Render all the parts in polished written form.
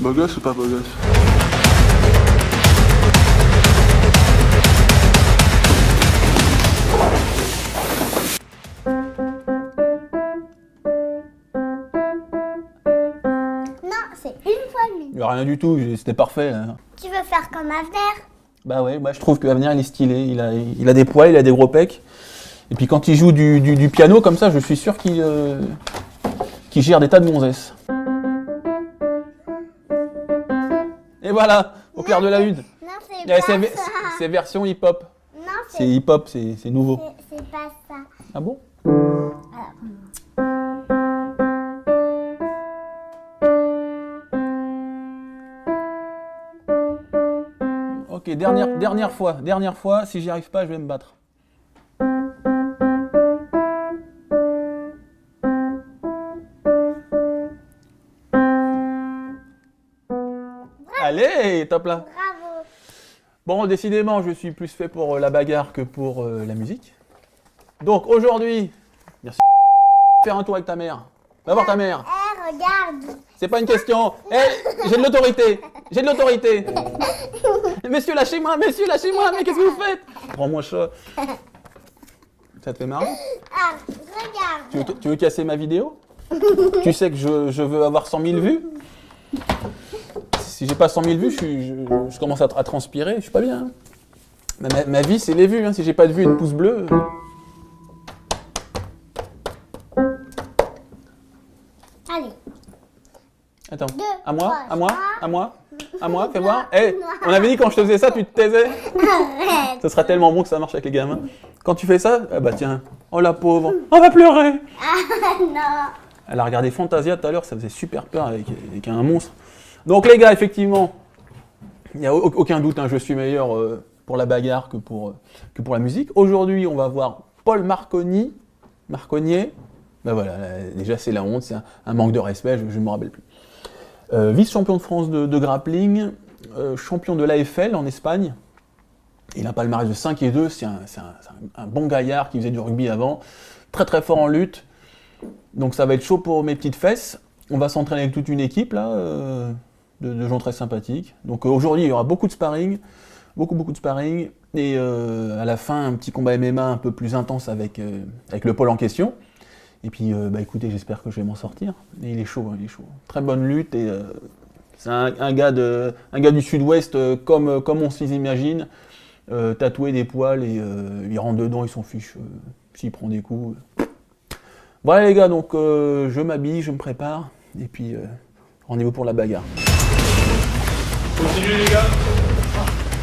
Beau gosse ou pas beau gosse? Non, c'est une fois lui. Il y a rien du tout, c'était parfait. Là. Tu veux faire comme Avner? Bah ouais, moi je trouve qu'Avenir il est stylé, il a des poils, il a des gros pecs. Et puis quand il joue du piano comme ça, je suis sûr qu'il gère des tas de gonzesses. Et voilà, au clair de la lune. Non, c'est Yeah, pas ça. c'est version hip-hop. Non, C'est hip-hop, c'est nouveau. c'est pas ça. Ah bon? Ok, dernière fois, si j'y arrive pas, je vais me battre. Allez, top là. Bravo. Bon, décidément, je suis plus fait pour la bagarre que pour la musique. Donc aujourd'hui, merci. Faire un tour avec ta mère. Va voir ta mère. Regarde. C'est pas une question. J'ai de l'autorité. J'ai de l'autorité. Monsieur, lâchez-moi, mais qu'est-ce que vous faites? Prends-moi ça. Ça te fait marrer? Ah, regarde. Tu veux casser ma vidéo? Tu sais que je veux avoir 100 000 vues? Si j'ai pas 100 000 vues, je commence à transpirer, je suis pas bien. Ma vie, c'est les vues. Hein. Si j'ai pas de vues et de pouces bleus. Allez. Attends. Deux, À moi, trois, à moi, trois. à moi, à moi, fais voir. On avait dit quand je te faisais ça, tu te taisais. Arrête. Ce sera tellement bon que ça marche avec les gamins. Quand tu fais ça, ah bah tiens, oh la pauvre, on va pleurer. Ah non. Elle a regardé Fantasia tout à l'heure, ça faisait super peur avec un monstre. Donc les gars, effectivement, il n'y a aucun doute, hein, je suis meilleur pour la bagarre que pour la musique. Aujourd'hui, on va voir Paul Marconier. Ben voilà, déjà c'est la honte, c'est un manque de respect, je ne me rappelle plus. Vice-champion de France de grappling, champion de l'AFL en Espagne. Il a un palmarès de 5 et 2, c'est un bon gaillard qui faisait du rugby avant, très très fort en lutte. Donc ça va être chaud pour mes petites fesses. On va s'entraîner avec toute une équipe là, de gens très sympathiques. Donc aujourd'hui il y aura beaucoup de sparring, beaucoup de sparring. Et à la fin un petit combat MMA un peu plus intense avec le Paul en question. Et puis bah écoutez, j'espère que je vais m'en sortir. Et il est chaud, hein, il est chaud. Très bonne lutte et c'est un gars du sud-ouest comme on s'y imagine. Tatoué des poils et il rentre dedans, il s'en fiche s'il prend des coups. Voilà les gars, donc je m'habille, je me prépare, et puis rendez-vous pour la bagarre. Continuez les gars.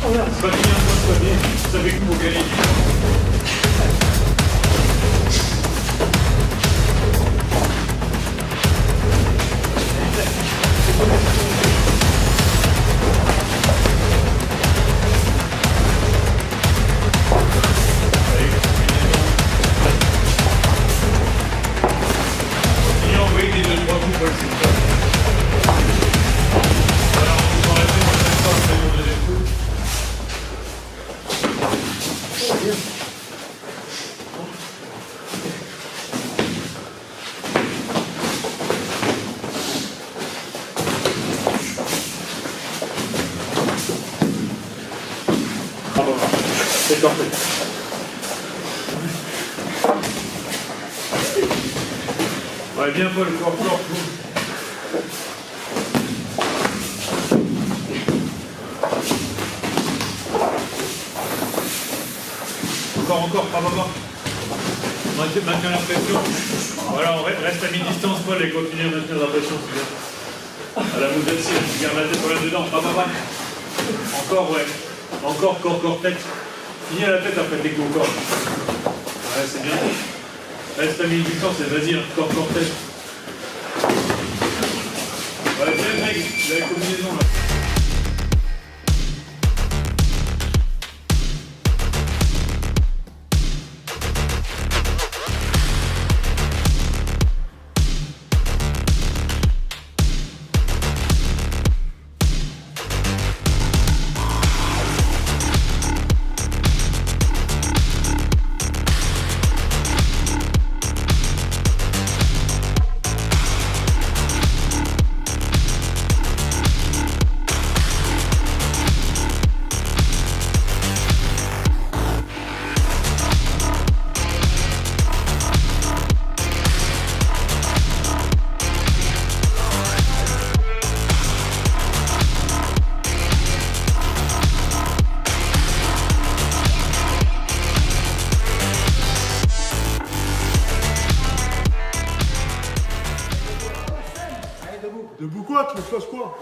Oh merde, c'est pas fini, c'est pas fini. Vous savez que pour gagner. C'est parfait. Ouais, bien Paul, fort. Encore, pas. Maintiens la pression. Voilà, on reste à mi-distance, Paul, et continue à maintenir la pression, c'est bien. À la mousette, si, garde la tête pour là-dedans, pas. Encore, ouais. Encore, corps, tête. Finis à la tête après tes coups au corps. Ouais, c'est bien. Reste à mi-distance et vas-y, hein. Corps, tête. Ouais, bien, mec, la combinaison là. Debout quoi? Tu veux que je fasse quoi?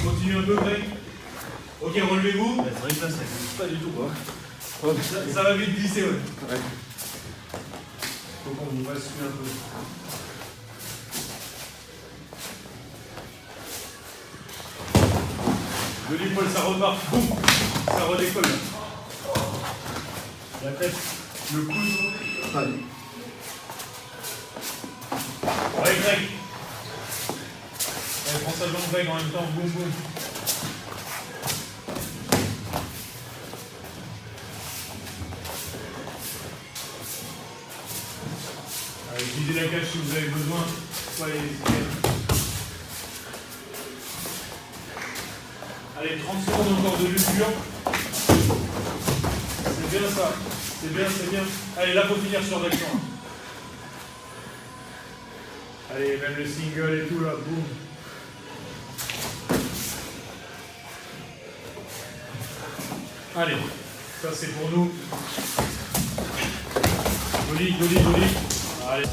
Continue un peu, Greg. Ok, relevez-vous. C'est vrai que là, ça glisse pas du tout, quoi. Ça va vite glisser, ouais. Faut qu'on vous fasse un peu. Joli, Paul, ça repart. Boum. Ça redécolle. La tête, le coude. Allez. Ouais, Greg. Allez, prends sa jambe, Greg, en même temps. Boum, boum. Allez, utilisez la cage si vous avez besoin. Soyez Allez, 30 secondes encore de lusure. C'est bien ça. C'est bien, c'est bien. Allez, là, faut finir sur l'action. Allez, même le single et tout, là, boum. Allez, ça c'est pour nous. Joli, joli, joli. Allez.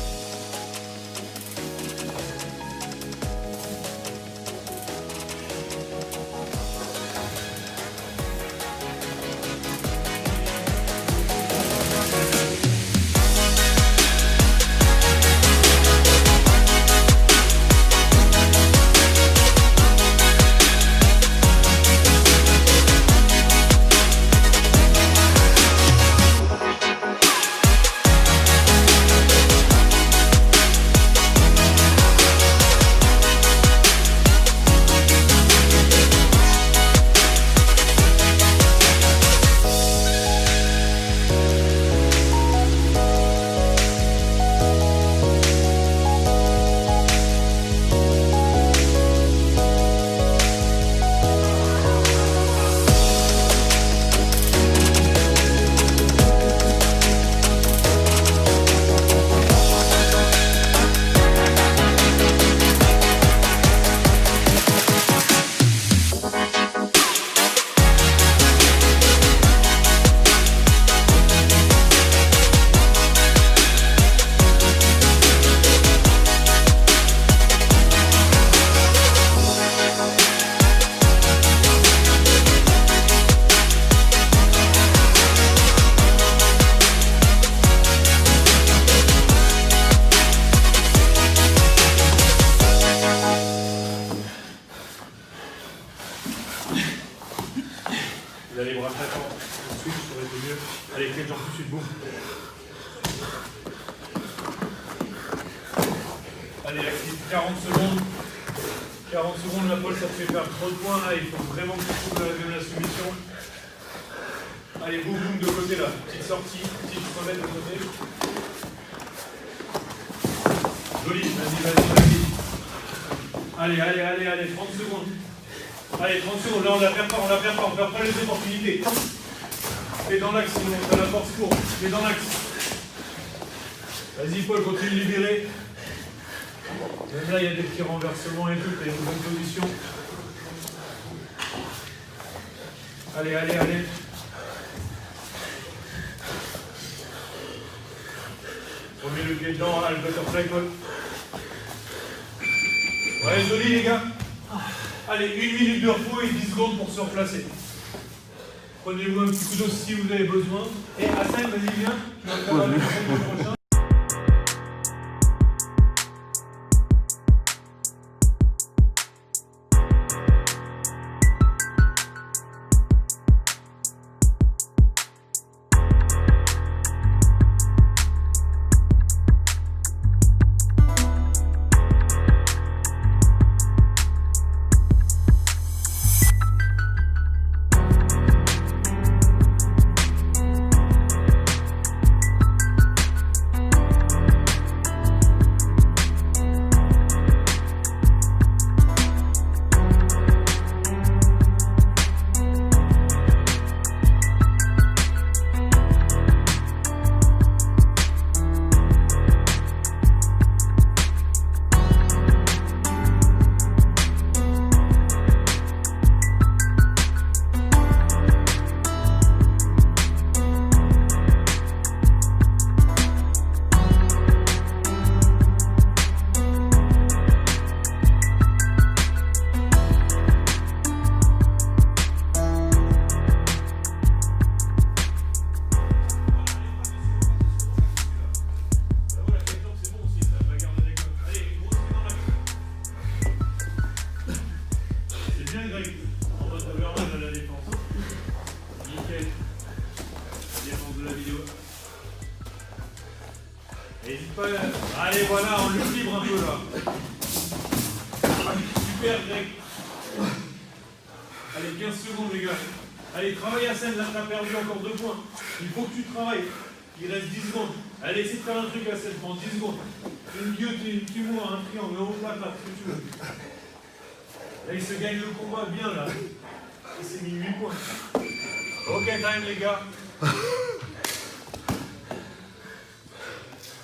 Vous allez les bras très fort. Ensuite, ça aurait été mieux. Allez, clé de jambe tout de suite, boum. Allez, active 40 secondes. 40 secondes, la pole, ça te fait faire trop de points. Là, il faut vraiment que tu trouves la soumission. Allez, boum, boum, de côté là. Petite sortie, petite remette de côté. Joli, vas-y, vas-y, vas-y. Allez, allez, allez, allez, 30 secondes. Allez, 30 secondes, là on la perd pas, on perd pas les opportunités. Et dans l'axe, sinon on a la force courte. Et dans l'axe. Vas-y Paul, continue de libérer. Même là il y a des petits renversements et tout, t'as une bonne position. Allez, allez, allez. Remets le pied dedans, le butterfly Paul. Ouais, joli les gars. Allez, 1 minute de repos et 10 secondes pour se replacer. Prenez-vous un petit coup d'eau si vous avez besoin. Et Hassan, vas-y, viens. Tu vas faire le prochain. Allez, voilà, on le libre un peu là. Super, Greg. Allez, 15 secondes, les gars. Allez, travaille à scène, là, t'as perdu encore 2 points. Il faut que tu travailles. Il reste 10 secondes. Allez, essaie de faire un truc à scène, prends 10 secondes. Une guillotine, un triangle, haut, plat, ce que tu veux. Là, il se gagne le combat bien, là. Et c'est mis 8 points. Ok, time, les gars.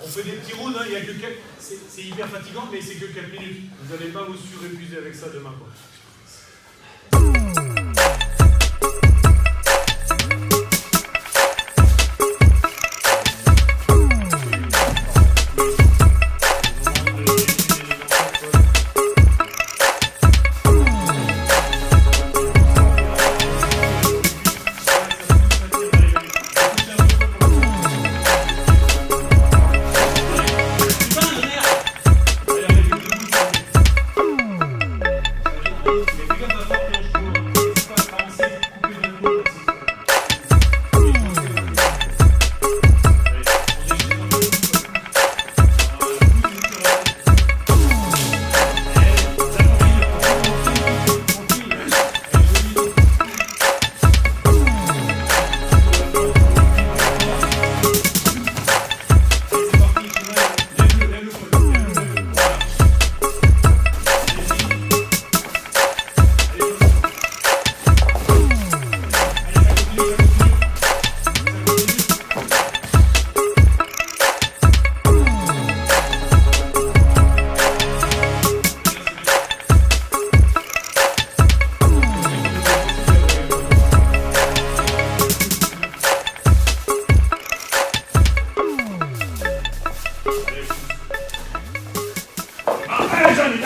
On fait des petits rounds, hein, il y a que 4... C'est hyper fatigant, mais c'est que 4 minutes. Vous n'allez pas vous surépuiser avec ça demain, quoi.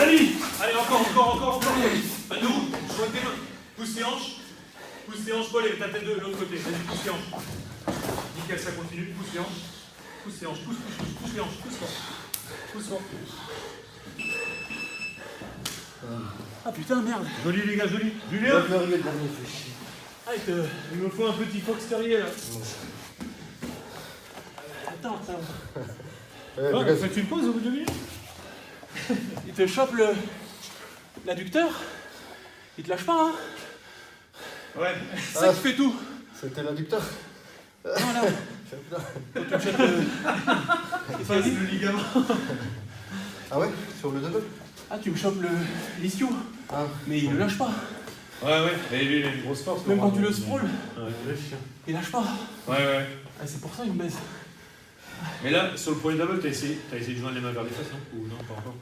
Ali. Allez, encore. À nous, choisis tes mains. Pousse tes hanches, Paul, et ta tête de l'autre côté. Vas-y, pousse tes hanches. Nickel, ça continue. Pousse les hanches. Pousse les hanches. Pousse fort. Ah putain, merde. Joli, les gars, joli. Julien. Ah, Il me faut un petit fox terrier là. attends. Faites une pause au bout de 2 minutes. Il te chope l'adducteur. Il te lâche pas, hein. Ouais. C'est ça qui fait tout. C'était l'adducteur. Voilà. Quand tu me chopes Il passe le ligament. Ah ouais? Sur le double? Ah, tu me chopes l'ischio. Ah. Mais il ne lâche pas. Ouais. Et lui, il a une grosse force. Même quand tu le sprawls, Ouais. il lâche pas. Ouais. Ah, c'est pour ça qu'il me baise. Mais là, sur le premier double, t'as essayé de joindre les mains vers les fesses, non? Ou non, pas encore?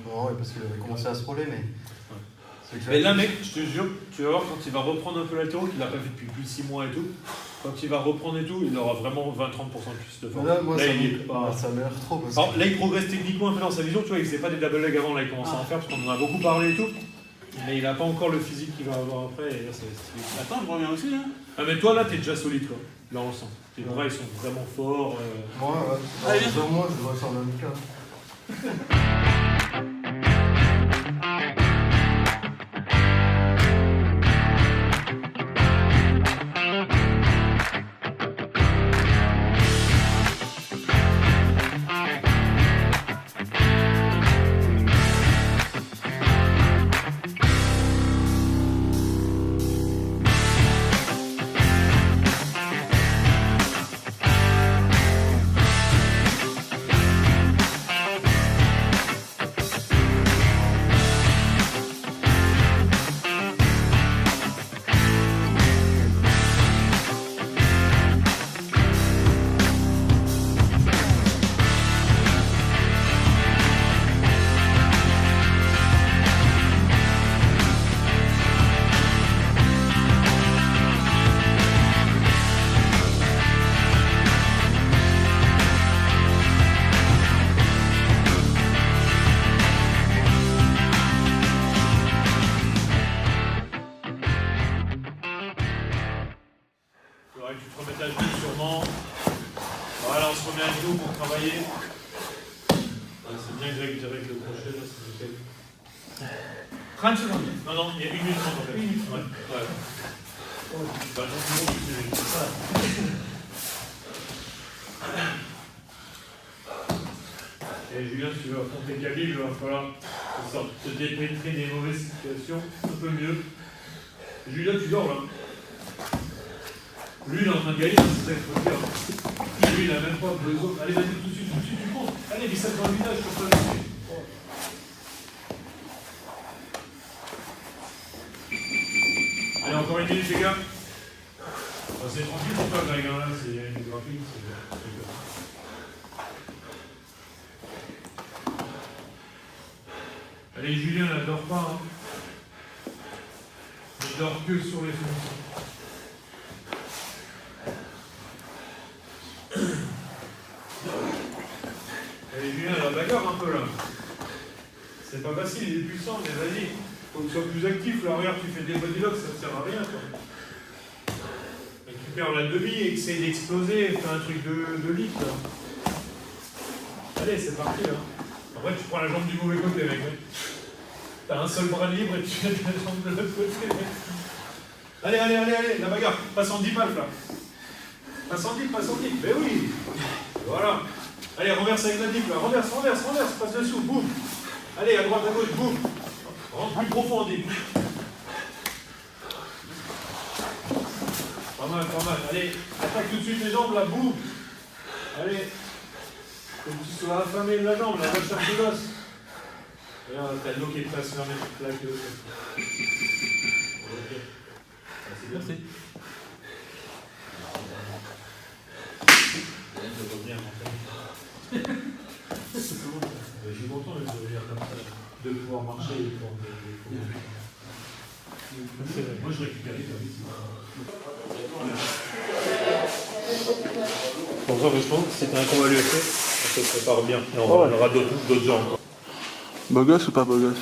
Non, ouais, parce qu'il avait commencé à se rouler, mais. Mais là, mec, je te jure, tu vas voir quand il va reprendre un peu l'haltéro, qu'il n'a pas fait depuis plus de 6 mois et tout, quand il va reprendre et tout, il aura vraiment 20-30% de plus de force. Là, moi, là, ça m'a l'air trop. Parce alors, là, il progresse techniquement un peu dans sa vision, tu vois, il faisait pas des double legs avant, là, il commence à en faire, parce qu'on en a beaucoup parlé et tout. Mais il n'a pas encore le physique qu'il va avoir après, et là, c'est stylé. Attends, je reviens aussi, hein. Ah, mais toi, là, t'es déjà solide, quoi. Là, on le sent. Tes bras, ils sont vraiment forts. Moi, Allez. sur moi, je dois faire le même cas. Tu te remets à genoux sûrement. Voilà, on se remet à genoux pour travailler. Ouais, c'est bien Greg direct le crochet, là, c'est nickel. 30 secondes. Non, il y a 1 minute 30 en fait. 1 minute. Ouais. Bah, non, c'est ça. Et Julien, si tu veux affronter Khabib, il va falloir te dépêtrer des mauvaises situations un peu mieux. Julien, tu dors là. Lui, il est en train de gagner, c'est ça qu'il faut dire. Lui, il n'a même pas besoin. Allez, vas-y, tout de suite, tu comptes. Allez, mais ça dans le visage, comme ça, tout de suite. Allez, encore 1 minute, les gars. C'est tranquille pour toi, Greg, hein, là, c'est une graphique, c'est bien. Allez, Julien, ne dort pas, hein. Ne dort que sur les fonctions. Allez, Julien, la bagarre un peu là. C'est pas facile, il est puissant, mais vas-y. Faut que tu sois plus actif. Là, regarde, tu fais des body locks, ça ne sert à rien, quoi. Récupère la demi et essaye d'exploser, fais un truc de lit, là. Allez, c'est parti, là. Après, tu prends la jambe du mauvais côté, mec. T'as un seul bras libre et tu mets la jambe de l'autre côté, mec. Allez, la bagarre. Passe en 10 balles, là. Passe en 10. Mais oui. Voilà. Allez, renverse avec la dip, là. Renverse, passe dessous, boum. Allez, à droite, à gauche, boum. Rentre plus profond en dip. Pas mal. Allez, attaque tout de suite les jambes, là, boum. Allez. Comme tu sois affamé de la jambe, là, va chercher l'os. Regarde, t'as l'eau qui est prêt à se fermer, tu plaques l'os. Ok. C'est bien. Merci. Je suis content de devenir comme ça, de pouvoir marcher et de pouvoir moi je récupère les services. Pour ça, je pense que c'était un combat l'UFC, on se prépare bien et on aura d'autres gens encore. Beau gosse ou pas beau gosse?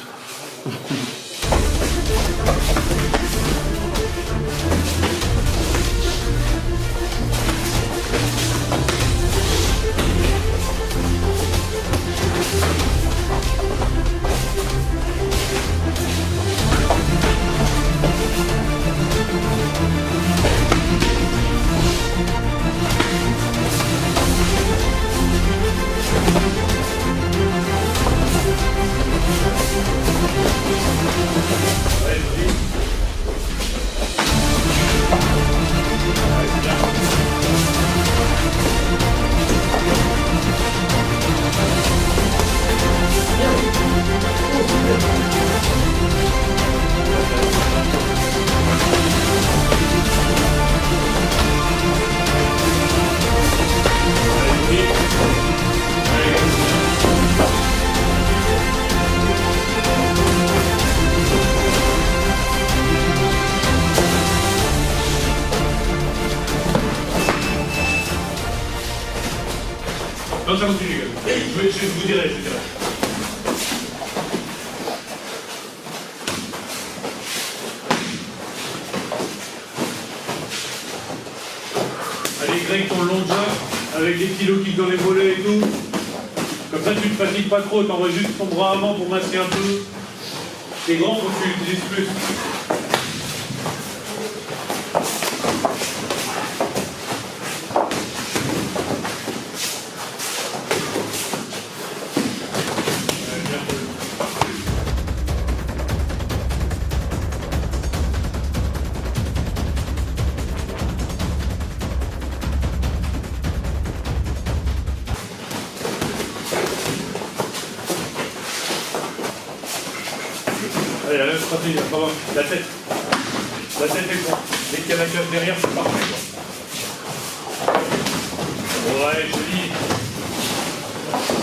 Non, ça continue, les gars. Je vous dirai, Allez, Greg, ton long jump, avec les kilos qui dans les mollets et tout. Comme ça, tu ne te fatigues pas trop, t'envoies juste ton bras avant pour masquer un peu. T'es grand, faut que tu l'utilises plus. Allez, la même stratégie, la tête. La tête est bon. Dès qu'il y a la cage derrière, c'est parfait, quoi. Ouais, joli.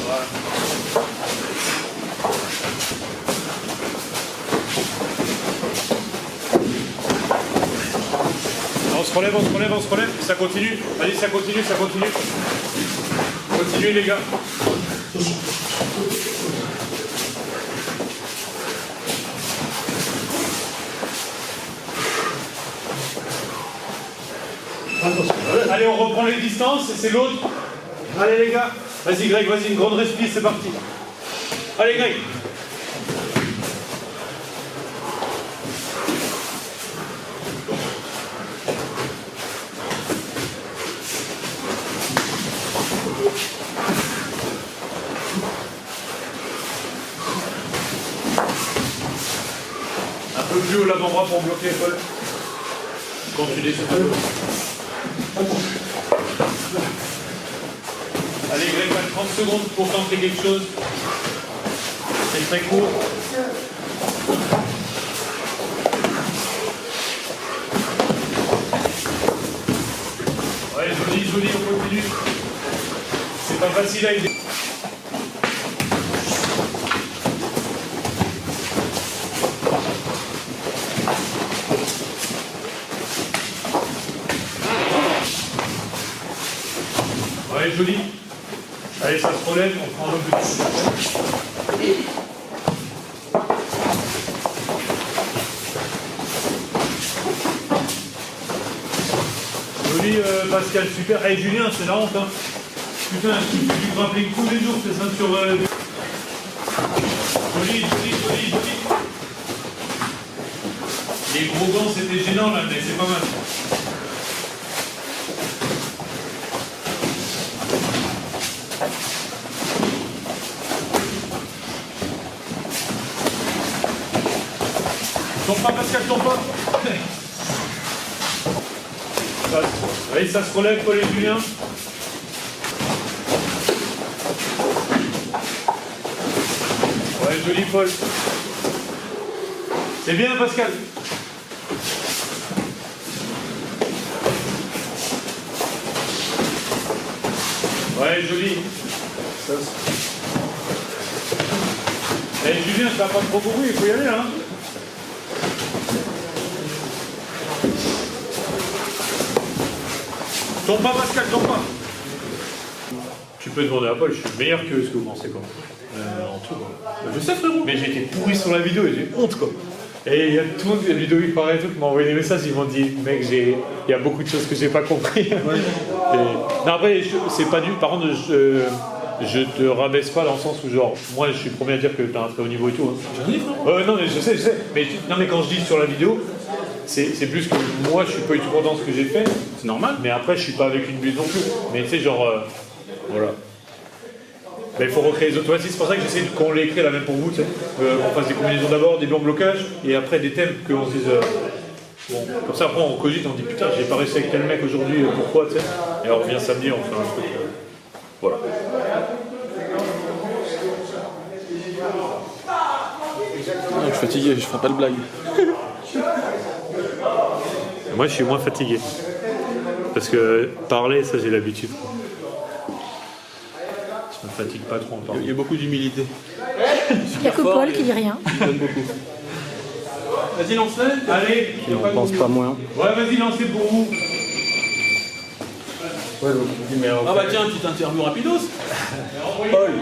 Voilà. On se relève, ça continue. Allez, ça continue. Continuez, les gars. Allez, on reprend les distances, et c'est l'autre. Allez les gars, vas-y Greg, vas-y, une grande respire, c'est parti. Allez Greg. Un peu plus haut l'avant-bras pour bloquer Paul. Quand tu descends. Allez Greg, 30 secondes pour tenter quelque chose. C'est très court. Ouais, joli, on continue. C'est pas facile à aider. Ouais, joli. Allez, ça se relève, on prend un peu plus. Joli, Pascal, super. Allez, Julien, c'est la honte, hein. Putain, tu fais du grappling tous les jours, c'est ça sur... Joli. Les gros gants, c'était gênant, là, mais c'est pas mal. Tombe pas, Pascal, tombe pas. Allez, ça se relève, Paul et Julien. Ouais, joli, Paul. C'est bien, Pascal. Ouais, joli. Eh, Julien, ça va pas trop courir, il faut y aller, hein. Tombe pas, Pascal, tombe pas. Tu peux demander à Paul, je suis meilleur que ce que vous pensez, quoi. tout. Quoi. Je sais, frérot. Mais j'ai été pourri sur la vidéo et j'ai honte quoi. Et il y a tout le monde, les vidéos qui parlaient et tout, qui m'ont envoyé des messages, ils m'ont dit, mec, il y a beaucoup de choses que j'ai pas compris. Non, après, c'est pas du. Par contre, je te rabaisse pas dans le sens où, genre, moi je suis le premier à dire que t'as un très haut niveau et tout. Hein. Non, mais je sais. Mais, non, mais quand je dis sur la vidéo, c'est plus que moi je suis pas du tout content de ce que j'ai fait. C'est normal. Mais après, je suis pas avec une buse non plus. Mais tu sais, genre. Voilà. Mais il faut recréer les automatismes, c'est pour ça que j'essaie qu'on les crée là même pour vous, tu sais. Qu'on fasse des combinaisons d'abord, des blancs blocages, et après des thèmes, qu'on se dise. Bon, comme ça après on cogite, on dit putain, j'ai pas réussi avec tel mec aujourd'hui, pourquoi, tu sais. Et alors on vient samedi, on fait un truc. Voilà. Je suis fatigué, je ferai pas de blague. Moi je suis moins fatigué. Parce que parler, ça j'ai l'habitude. Ça me fatigue pas trop en parlant. Il y a beaucoup d'humilité. Il n'y a que Paul qui dit rien. Il donne beaucoup. Vas-y, lance-le. Allez, On pense pas moins. ouais, vas-y, lancez pour vous. Ouais, donc, je dis, mais Ah bah tiens, petite interview rapidos.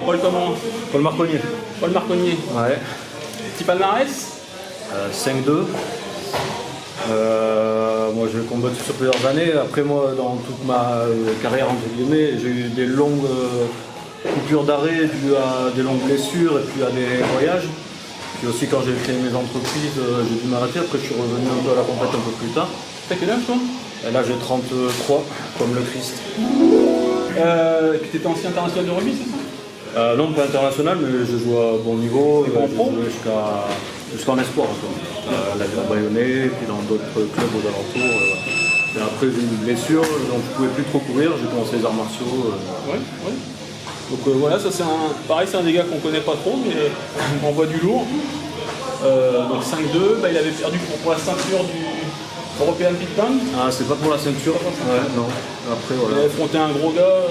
Paul comment? Paul Marconnier. Paul Marconnier. Ouais. Petit palmarès. 5-2. Moi, je combattu sur plusieurs années. Après, moi, dans toute ma carrière, entre guillemets, j'ai eu des longues coupures d'arrêt dues à des longues blessures et puis à des voyages. Puis aussi, quand j'ai créé mes entreprises, j'ai dû m'arrêter. Après, je suis revenu un peu à la compète un peu plus tard. T'as quel âge toi? Et là, j'ai 33, comme le Christ. Et puis t'étais ancien international de rugby, c'est ça? Non, pas international, mais je joue à bon niveau. Et en pro? Jusqu'en espoir. La Bayonnais, puis dans d'autres clubs aux alentours. Et après, j'ai eu une blessure, donc je ne pouvais plus trop courir. J'ai commencé les arts martiaux. Ouais. Donc voilà, ça c'est pareil, c'est un des gars qu'on connaît pas trop, mais on voit du lourd. Donc 5-2, bah, il avait perdu pour la ceinture du European Ping-Pong. Ah, c'est pas pour la ceinture? Ouais, non. Après, Il voilà. avait affronté un gros gars.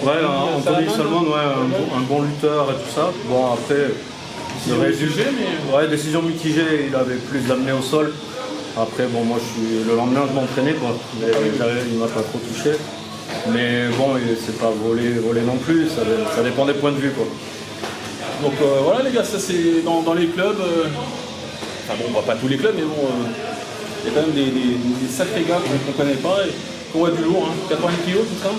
Ouais, Anthony Salmon, un bon lutteur et tout ça. Bon, après, décision mitigée, il avait plus d'amener au sol. Après, bon, moi, le lendemain, je m'entraînais, quoi. Mais il m'a pas trop touché. Mais bon, c'est pas volé non plus, ça dépend des points de vue, quoi. Donc voilà les gars, ça c'est dans les clubs. Enfin bon, pas tous les clubs, mais bon, il y a quand même des sacrés gars qu'on connaît pas et qu'on voit du lourd, hein. 80 kg, tout ça.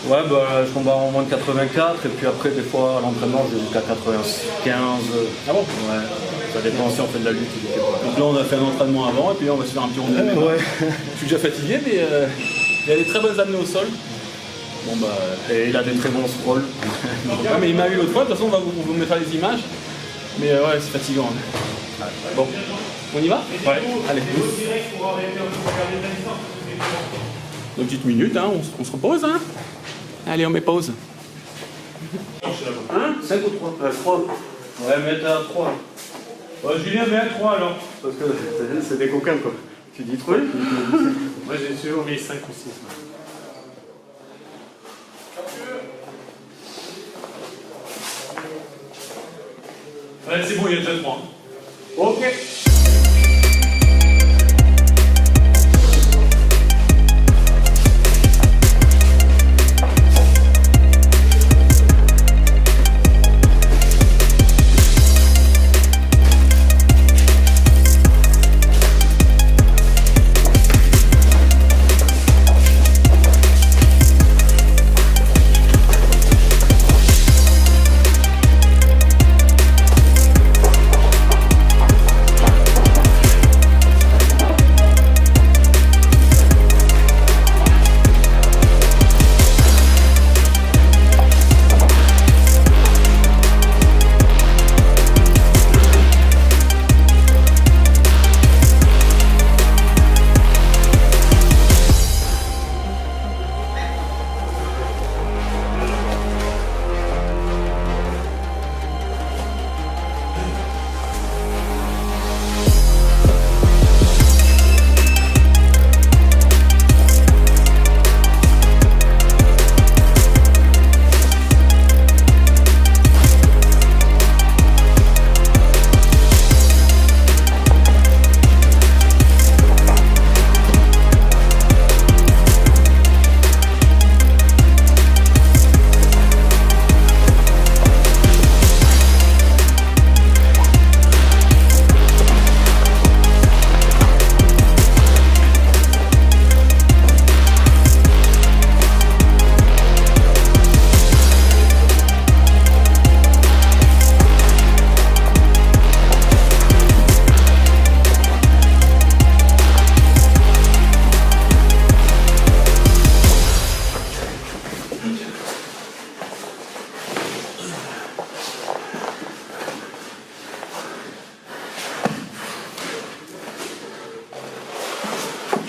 Ouais, bah, je combats en moins de 84 et puis après, des fois, à l'entraînement, je vais jusqu'à 95. Ah bon? Ouais, ça dépend si on fait de la lutte ou du quoi. Donc là, on a fait un entraînement avant et puis là, on va se faire un petit rondel. Ouais. Je suis déjà fatigué, mais il a des très bonnes amenées au sol. Bon bah. Et il a des très bons scrolls. Ouais, mais il m'a eu l'autre fois, de toute façon, on vous mettra les images. Mais ouais, c'est fatigant. Hein. Bon, on y va? Ouais. Allez. Une petite minute, hein, on se repose, hein. Allez, on met pause. 5 ou 3 3. Ouais, mettre à 3. Julien, mets à 3 alors. Parce que c'est des coquins, quoi. Tu dis 3? Moi j'ai toujours mis 5 ou 6. Ouais, c'est bon, il y a déjà 3. Ok.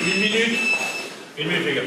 Une minute. Une minute, les gars.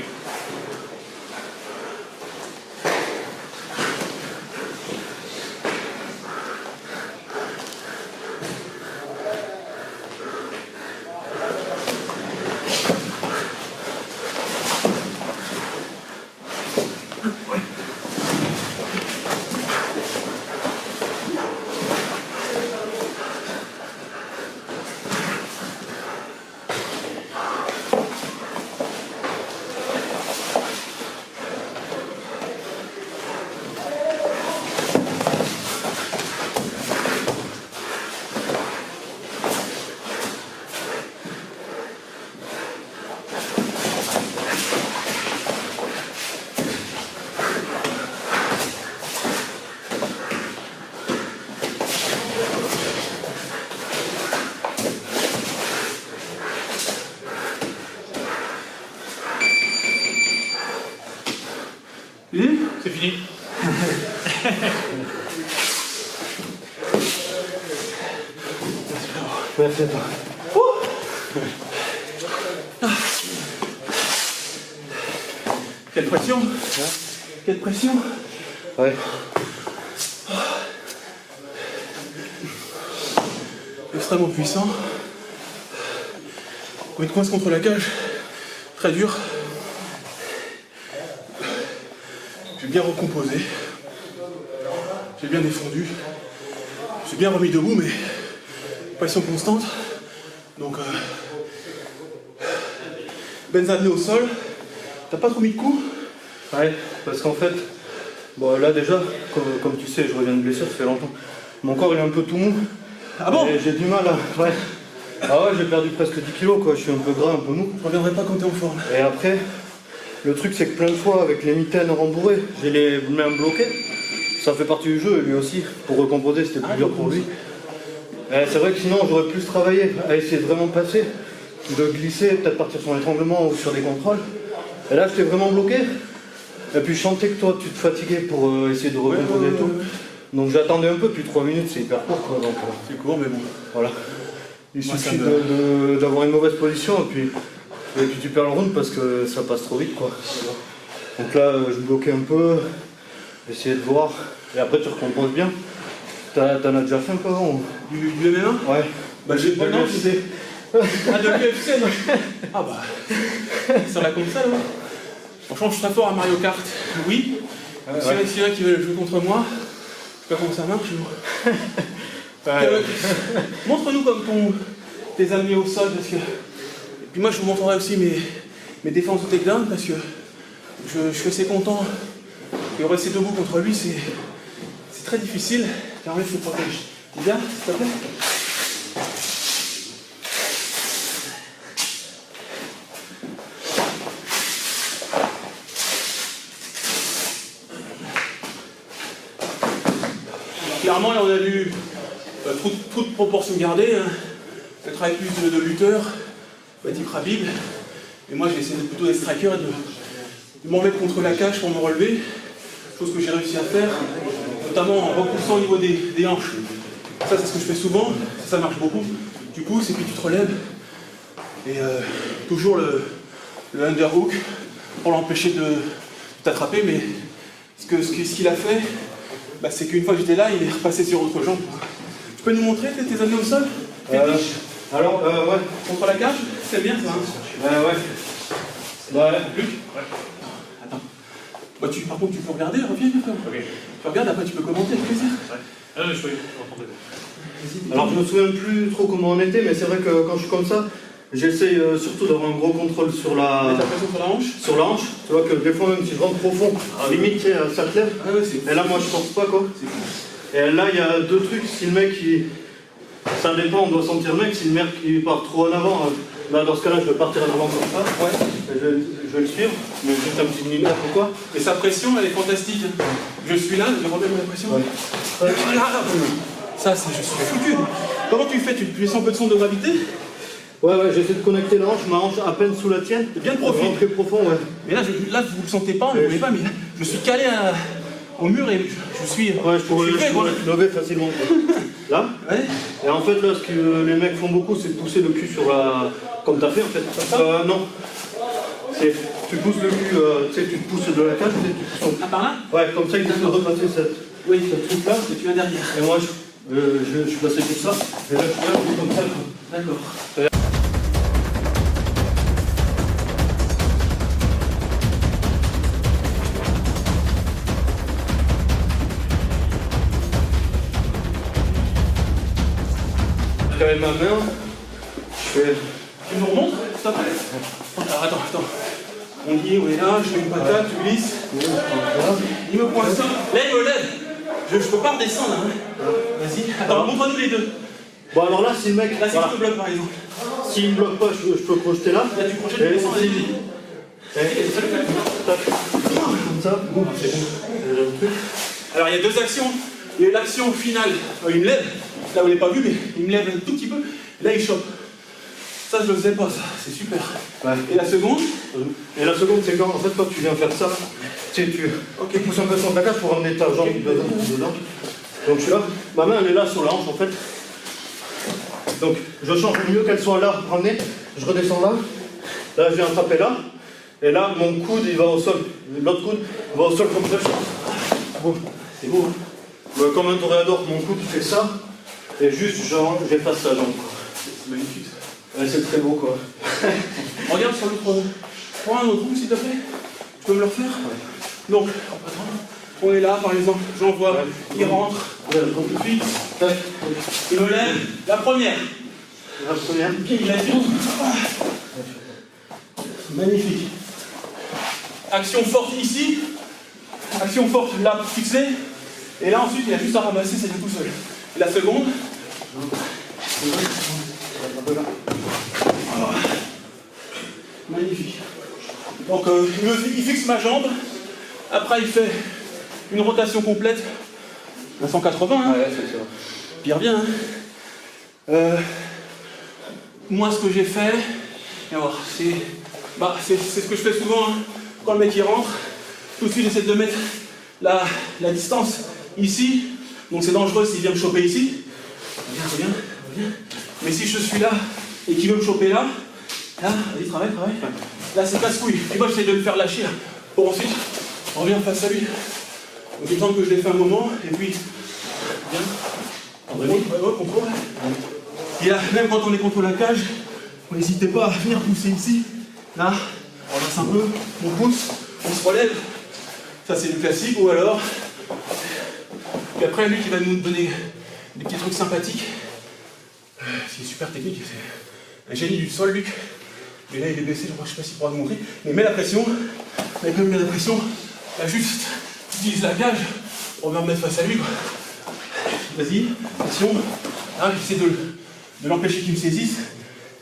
C'est fini. Merci à toi. Quelle pression! Quelle pression! Ouais. Extrêmement puissant. On est coince contre la cage. Très dur. J'ai bien recomposé. J'ai bien défendu. J'ai bien remis debout, mais pression constante. Donc, Benzane au sol. T'as pas trop mis de coups? Ouais, parce qu'en fait, bon là déjà, comme tu sais, je reviens de blessure, ça fait longtemps. Mon corps il est un peu tout mou. Ah bon? Et j'ai du mal à... Ouais. Ah ouais, j'ai perdu presque 10 kilos quoi, je suis un peu gras, un peu mou. Je reviendrai pas quand t'es en forme. Et après, le truc c'est que plein de fois avec les mitaines rembourrées, j'ai les mains bloquées. Ça fait partie du jeu, et lui aussi. Pour recomposer, c'était plus dur pour lui. Et c'est vrai que sinon j'aurais plus travaillé à essayer de vraiment passer, de glisser, peut-être partir sur l'étranglement ou sur des contrôles. Et là j'étais vraiment bloqué. Et puis je sentais que toi tu te fatiguais pour essayer de recomposer et tout. Donc j'attendais un peu, puis 3 minutes c'est hyper court quoi. Donc, C'est court, mais bon. voilà. Il Moi, suffit ça me- d'avoir une mauvaise position et puis tu perds le round parce que ça passe trop vite quoi. Donc là je bloquais un peu, j'essayais de voir. Et après tu recomposes bien. T'en as déjà fait un peu avant ou... Du MMA? Ouais. Bah j'ai pas non, c'est... Ah, de l'UFC, moi. Ah bah... Sur la console, ouais. Franchement, je suis très fort à Mario Kart. Oui. S'il y en a qui veulent jouer contre moi, je sais pas comment ça marche, mais... Montre-nous comme tes amis au sol, parce que... Et puis moi, je vous montrerai aussi mes défenses au takedown, parce que je suis assez content. Et rester debout contre lui, c'est très difficile. Car là, il faut protéger. Tu viens, s'il te plaît? Clairement, là, on a vu trop de proportions gardées. Hein. Le travail plus de lutteur, type Khabib. Et moi, j'ai essayé plutôt des strikers et de m'en mettre contre la cage pour me relever. Chose que j'ai réussi à faire, notamment en repoussant au niveau des hanches. Ça, c'est ce que je fais souvent. Ça marche beaucoup. Tu pousses et puis tu te relèves. Et toujours le underhook pour l'empêcher de t'attraper. Mais ce qu'il a fait, bah, c'est qu'une fois que j'étais là, il est repassé sur autre jambe. Tu peux nous montrer tes amis au sol? Alors, ouais. Contre la cage? C'est bien ça, hein? Ouais. Ouais. Luc? Ouais. Attends. Bah, par contre, tu peux regarder, reviens, frère. Ok. Tu regardes, après tu peux commenter avec plaisir. Ouais. Ah non, je peux entendre. Alors je me souviens plus trop comment on était, mais c'est vrai que quand je suis comme ça, j'essaye surtout d'avoir un gros contrôle sur la... Mets ta pression sur la hanche. Sur la hanche. Tu vois que des fois même si je rentre profond, limite ça te lève. Ah ouais, c'est... Et là moi je force pas quoi. C'est fou. Et là il y a deux trucs, si le mec il... Ça dépend, on doit sentir le mec, si le mec il part trop en avant, là dans ce cas là je vais partir en avant comme ça. Ouais. Et je vais le suivre, mais juste un petit millimètre ou quoi. Et sa pression, elle est fantastique. Je suis là, je remets ma pression. Ouais. Voilà. Ça, je suis foutu. Comment tu fais? Tu sens un peu de son de gravité? Ouais, j'essaie de connecter la hanche, ma hanche à peine sous la tienne. C'est bien de profil. Très profond, ouais. Mais là, vous le sentez pas, vous ne voyez pas, mais là, je suis calé au mur et je suis. Ouais, je pourrais te lever facilement. Quoi. là. Ouais. Et en fait, là, ce que les mecs font beaucoup, c'est de pousser le cul sur la. Comme t'as fait en fait. Comme ça non. Tu pousses le cul, tu sais, tu te pousses de la cage, tu pousses ton... Ah, par là? Ouais, comme ça, il peut repasser cette. Oui, ce truc-là, et tu viens derrière. Et moi, je suis passé comme ça. Et là, je suis là, comme ça. D'accord. Avec ma main, je fais. Tu nous remontes? Stop. Alors, attends. On dit, on est là, je mets une patate, tu glisses. Il me poinçonne. Là, il me lève. Je peux pas redescendre. Hein. Vas-y. Attends, montre-nous les deux. Bon, alors là, si le mec. Là, si voilà. tu te bloques, par exemple. S'il me bloque pas, je peux projeter là. Là, tu projettes, tu descends, vas-y. Comme ça, bon, c'est bon. Alors, il y a deux actions. Il y a l'action finale. Il me lève. Là, vous l'avez pas vu, mais il me lève un tout petit peu. Là, il chope. Ça, je le faisais pas, ça. C'est super. Ouais. Et la seconde? Et la seconde, c'est quand, en fait, quand tu viens faire ça, tu sais, tu pousses un peu sur ta cage pour emmener ta jambe dedans. Donc je suis là. Ma main, elle est là sur la hanche, en fait. Donc, je change mieux qu'elle soit là pour emmener. Je redescends là. Là, je viens attraper là. Et là, mon coude, il va au sol. L'autre coude va au sol comme ça. Bon. C'est beau, hein? Comme un toréador, mon coude fait ça. Et juste, genre, j'efface sa jambe. C'est magnifique. Ouais, c'est très beau, quoi. Regarde sur l'autre. Prends un autre coup, s'il te plaît. Tu peux me le refaire? Ouais. Donc, on est là, par exemple. J'envoie, ouais. Il rentre. Ouais, tout de suite. Il me lève. La première. La première. Il lève. Magnifique. Action forte ici. Action forte là, fixée. Et là, ensuite, il a juste à ramasser, ça vient tout seul. Et la seconde. Alors, magnifique. Donc, il fixe ma jambe. Après, il fait une rotation complète. À 180, hein. Ouais, c'est ça. Puis il revient. Hein. Moi, ce que j'ai fait, et voir, c'est ce que je fais souvent. Hein. Quand le mec il rentre, tout de suite j'essaie de mettre la distance ici. Donc c'est dangereux s'il vient me choper ici. Reviens. Mais si je suis là et qu'il veut me choper là, vas-y, travaille. Là, c'est casse-couille. Et moi, j'essaie de le faire lâcher là, pour ensuite revenir face à lui. Donc il me semble que je l'ai fait un moment, et puis viens. Contrôle. Et là, même quand on est contre la cage, n'hésitez pas à venir pousser ici. Là, on ramasse un peu, on pousse, on se relève. Ça, c'est du classique, ou alors. Puis après, lui qui va nous donner des petits trucs sympathiques. C'est super technique, c'est un génie du sol, Luc. Mais là, il est baissé, je sais pas s'il pourra vous montrer. Mais mets la pression, mais comme il met la pression, là, juste, utilise la cage, on va me mettre face à lui, quoi. Vas-y, pression. Là, j'essaie de l'empêcher qu'il me saisisse.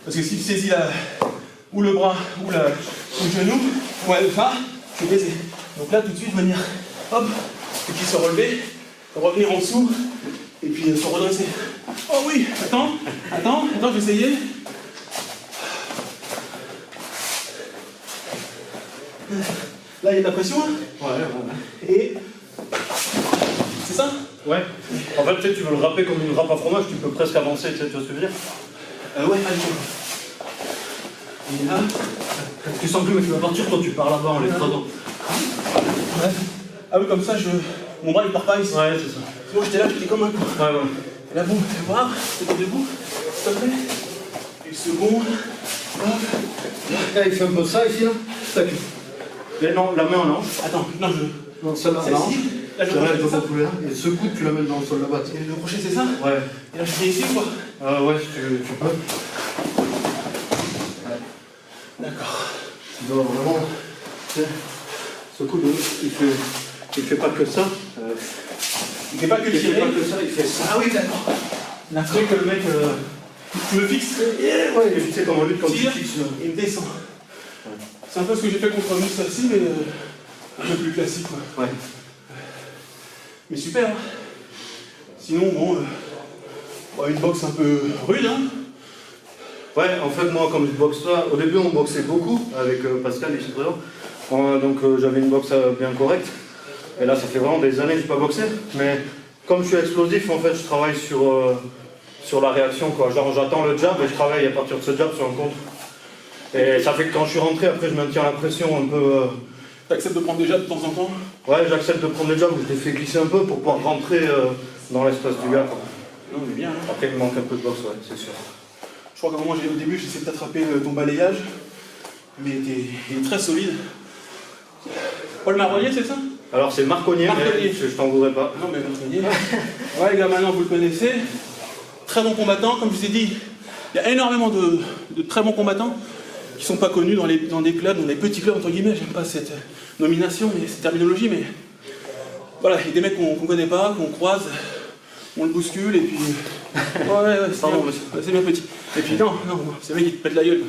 Parce que s'il saisit ou le bras, ou le genou, ouais, le phare, je vais baiser. Donc là, tout de suite, venir, hop, et puis se relever, revenir en dessous, et puis se redresser. Oh oui, attends, j'ai essayé. Là, il y a de la pression, hein. Ouais. Et c'est ça? Ouais. En fait, tu sais, tu veux le râper comme une râpe à fromage, tu peux presque avancer, tu vois ce que je veux dire? Ouais, allez, et là, tu sens que le mec va partir, toi tu pars là-bas en l'écrasant. Ouais. Ah oui, comme ça, mon bras il part pas ici. Ouais, c'est ça. Moi j'étais là, j'étais comme un coup. Ouais. Et là, boum, fais voir, t'es debout, s'il te plaît. Et second, hop. Là, il fait un peu ça ici, là. Tac. Mais non, la main en hanche. Attends, non, Non, celle-là, celle-ci. Là, je celle-là, elle crochette, peut c'est pas couler là. Et ce coup, tu la mets dans le sol là-bas. ça. Et le crochet, c'est ça? Ouais. Et là, je viens ici ou quoi? Ouais, tu peux. D'accord. Tu dois vraiment. Tu sais, ce coup, il fait pas que ça. Il fait pas que Il fait tirer. pas que ça, il fait ça. Ah oui, d'accord. Tu sais que le mec. Tu me fixes. Ouais, tu sais comment lutte quand tu Tire, fixes. il me descend. C'est un peu ce que j'ai fait contre Moussa aussi, mais un peu plus classique, quoi. Ouais. Mais super, hein. Sinon, bon, une boxe un peu rude, hein. Ouais, en fait, moi, comme je boxe là, au début, on boxait beaucoup avec Pascal ici présent. Donc, j'avais une boxe bien correcte. Et là, ça fait vraiment des années que je n'ai pas boxé. Mais comme je suis explosif, en fait, je travaille sur la réaction, quoi. Genre, j'attends le jab et je travaille à partir de ce jab sur un contre. Et ça fait que quand je suis rentré, après, je maintiens la pression un peu. T'acceptes de prendre des jabs de temps en temps? Ouais, j'accepte de prendre des jabs, je les fais glisser un peu pour pouvoir rentrer dans l'espace du gars, quoi. Non, mais bien. Hein. Après, il me manque un peu de boxe, ouais, c'est sûr. Je crois qu'à un moment, au début, j'essaie de t'attraper ton balayage, mais il est très solide. Paul Marronnier, c'est ça? Alors, c'est Marconnier, mais je t'en voudrais pas. Non, mais Marconnier. Ouais, les gars, maintenant, vous le connaissez. Très bon combattant, comme je vous ai dit. Il y a énormément de très bons combattants qui ne sont pas connus dans des clubs, dans des petits clubs, entre guillemets. J'aime pas cette nomination, mais cette terminologie, mais voilà, il y a des mecs qu'on ne connaît pas, qu'on croise, on le bouscule, et puis. Ouais, c'est bien petit. Et puis, non, c'est le mec qui te pète la gueule.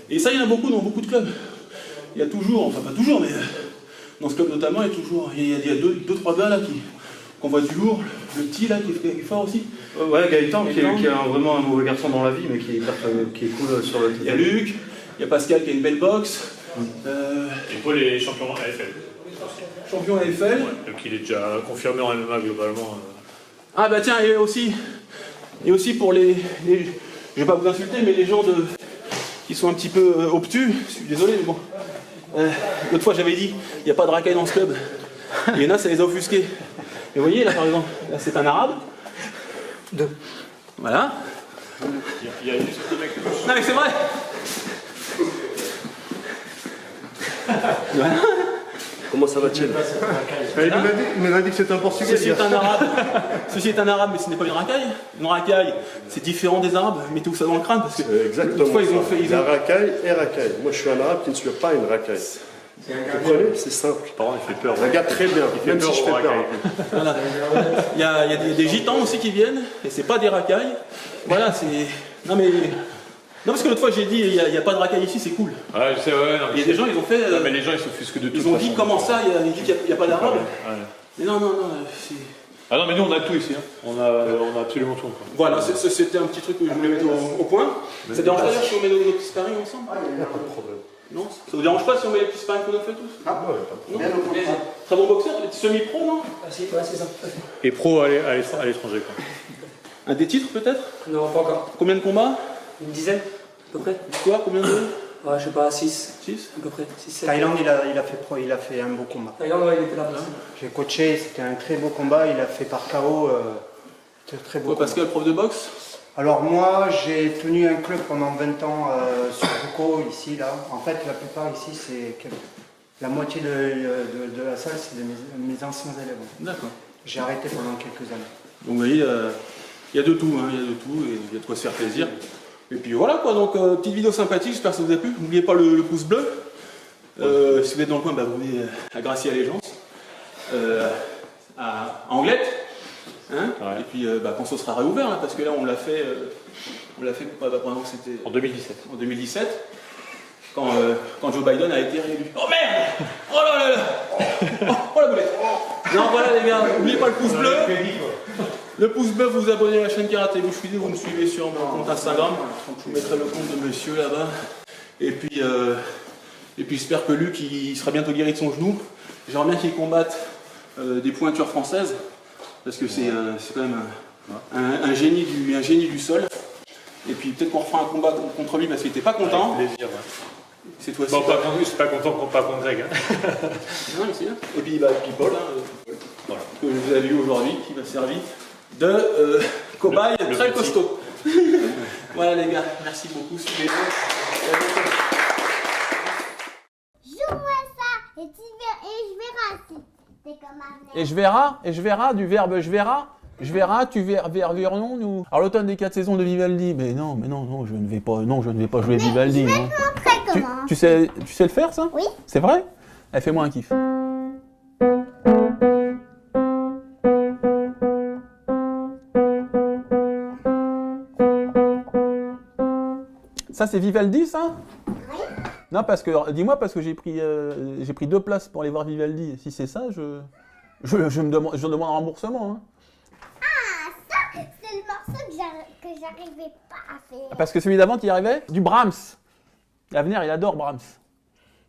Et ça, il y en a beaucoup dans beaucoup de clubs. Il y a toujours, enfin pas toujours, mais dans ce club notamment, il y a deux, trois gars là qu'on voit du lourd. Le petit là qui est fort aussi. Ouais, Gaëtan, qui est vraiment un mauvais garçon dans la vie, mais qui est cool sur le terrain. Il y a Luc, il y a Pascal qui a une belle boxe. Et Paul est champion AFL. Champion AFL. Ouais, donc il est déjà confirmé en MMA globalement. Ah bah tiens, et aussi pour les je vais pas vous insulter, mais les gens qui sont un petit peu obtus, je suis désolé, mais bon. L'autre fois j'avais dit, il n'y a pas de racaille dans ce club. Il y en a, ça les a offusqués. Et vous voyez, là par exemple, là c'est un arabe. Voilà. Il y a juste des mecs. Non mais c'est vrai. Voilà. Comment ça va, Tchèque? Il m'a dit que c'était un Portugais. Ceci est un arabe, mais ce n'est pas une racaille. Une racaille, c'est différent des arabes. Mettez-vous ça dans le crâne parce que Exactement. fois, La racaille est racaille. Moi, je suis un arabe qui ne suis pas une racaille. Vous comprenez? C'est simple. Par contre, il fait peur. Regarde très bien, même si je fais peur. Voilà. Il y a des gitans aussi qui viennent, et c'est pas des racailles. Voilà, c'est. Non mais. Non, parce que l'autre fois j'ai dit, il n'y a pas de racaille ici, c'est cool. Ouais, je sais, ouais. Non, Il y a des gens, ils ont fait. Non, mais les gens, ils s'offusquent de tout. Ils ont dit comment ça, ils disent qu'il n'y a pas d'arabe. Ouais. Mais non, c'est. Ah non, mais nous, on a tout ici. Hein. On a absolument tout. Quoi. Voilà, c'était un petit truc que je voulais mettre au point. Ça dérange pas si on met nos petits sparring ensemble? Il n'y a pas de problème. Non? Ça vous dérange pas si on met les petits sparring qu'on a fait tous? Ah, ouais, pas de problème. Non? Très bon boxeur, semi-pro, non? Ah si, ouais, c'est ça. Et pro à l'étranger, quoi. Un des titres peut-être? Non, pas encore. Combien de combats? Une dizaine, à peu près. Quoi? Combien de? Ouais, je sais pas, 6. 6? À peu près. 6, 7. Thaïlande, il a fait un beau combat. Thaïlande, ouais, il était là. J'ai coaché, c'était un très beau combat. Il a fait par KO. C'était un très beau Toi, combat. Pascal, prof de boxe? Alors moi, j'ai tenu un club pendant 20 ans sur Foucault, ici, là. En fait, la plupart ici, la moitié de la salle, c'est mes anciens élèves. D'accord. J'ai arrêté pendant quelques années. Donc vous voyez, il y a de tout, hein, il y a de tout, et il y a de quoi se faire plaisir. Et puis voilà quoi, donc petite vidéo sympathique, j'espère que ça vous a plu. N'oubliez pas le pouce bleu. Si vous êtes dans le coin, bah, vous venez à Gracie Allégeance, à Anglette. Hein, Ouais. Et puis quand ça sera réouvert, hein, parce que là on l'a fait pendant que c'était En 2017. en 2017, quand Joe Biden a été réélu. Oh merde! Oh là là là! Oh la boulette! Non voilà les gars, n'oubliez pas le pouce bleu. Le pouce bleu, vous vous abonnez à la chaîne Karaté Bouche-Fidé, vous me suivez sur mon compte Instagram. Je vous mettrai le compte de monsieur là-bas. Et puis j'espère que Luc il sera bientôt guéri de son genou. J'aimerais bien qu'il combatte des pointures françaises, parce que c'est quand même un génie du sol. Et puis peut-être qu'on refera un combat contre lui parce qu'il n'était pas content. Avec plaisir. Ouais. C'est toi Bon, pas contre lui, je suis pas content pas contre Greg. Hein. Non, mais c'est bien. Et puis, Paul, voilà, que vous avez vu aujourd'hui, qui m'a servi de cobaye Le très petit. costaud. Voilà les gars, merci beaucoup. Suivez-nous. Joue-moi ça et je verrai si t'es comme un Et je verrai, du verbe je verrai, tu verrons nous. Alors l'automne des 4 saisons de Vivaldi, mais non, je ne vais pas jouer Vivaldi. Non. Après comment? Tu sais le faire ça? Oui. C'est vrai? Eh, fais-moi un kiff. Ça c'est Vivaldi ça? Oui. Non parce que dis-moi parce que j'ai pris 2 places pour aller voir Vivaldi. Si c'est ça, je demande un remboursement. Hein. Ah, ça, c'est le morceau que j'arrivais pas à faire. Parce que celui d'avant qui arrivait, du Brahms. L'avenir il adore Brahms.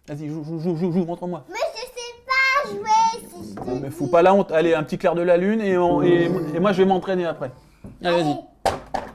Vas-y, joue, montre-moi. Mais je sais pas jouer si Non, mais faut pas la honte. Allez, un petit clair de la lune et moi je vais m'entraîner après. Allez, vas-y. Allez.